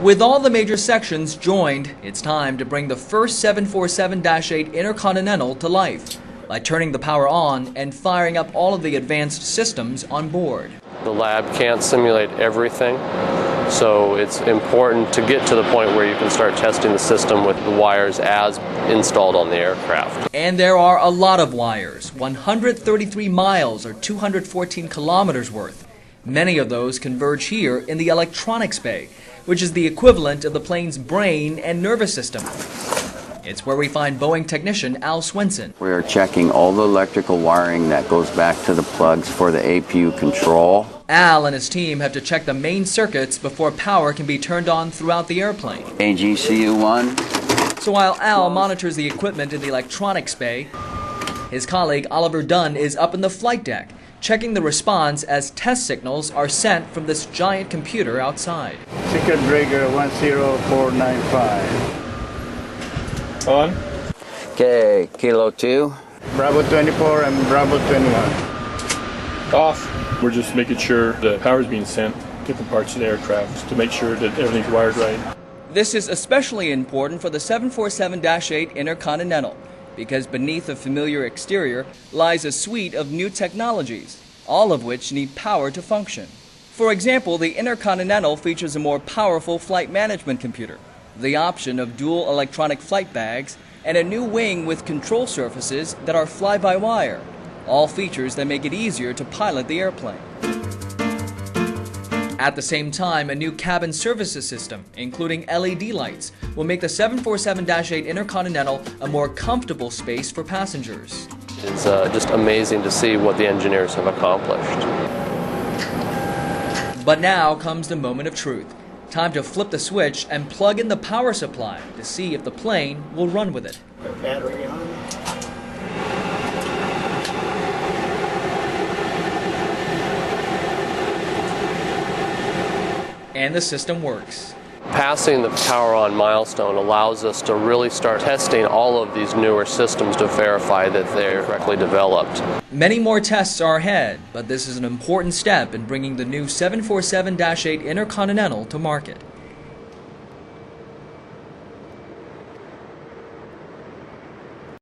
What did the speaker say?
With all the major sections joined, it's time to bring the first 747-8 Intercontinental to life by turning the power on and firing up all of the advanced systems on board. The lab can't simulate everything, so it's important to get to the point where you can start testing the system with the wires as installed on the aircraft. And there are a lot of wires, 133 miles or 214 kilometers worth. Many of those converge here in the electronics bay, which is the equivalent of the plane's brain and nervous system. It's where we find Boeing technician Al Swenson. We are checking all the electrical wiring that goes back to the plugs for the APU control. Al and his team have to check the main circuits before power can be turned on throughout the airplane. AGCU1. So while Al monitors the equipment in the electronics bay, his colleague Oliver Dunn is up in the flight deck, checking the response as test signals are sent from this giant computer outside. Second Drager 10495. On. Okay, Kilo 2. Bravo 24 and Bravo 21. Off. We're just making sure the power is being sent to different parts of the aircraft to make sure that everything's wired right. This is especially important for the 747-8 Intercontinental, because beneath the familiar exterior lies a suite of new technologies, all of which need power to function. For example, the Intercontinental features a more powerful flight management computer, the option of dual electronic flight bags, and a new wing with control surfaces that are fly-by-wire, all features that make it easier to pilot the airplane. At the same time, a new cabin services system, including LED lights, will make the 747-8 Intercontinental a more comfortable space for passengers. It's just amazing to see what the engineers have accomplished. But now comes the moment of truth. Time to flip the switch and plug in the power supply to see if the plane will run with it. Battery on. And the system works. Passing the power on milestone allows us to really start testing all of these newer systems to verify that they're correctly developed. Many more tests are ahead, but this is an important step in bringing the new 747-8 Intercontinental to market.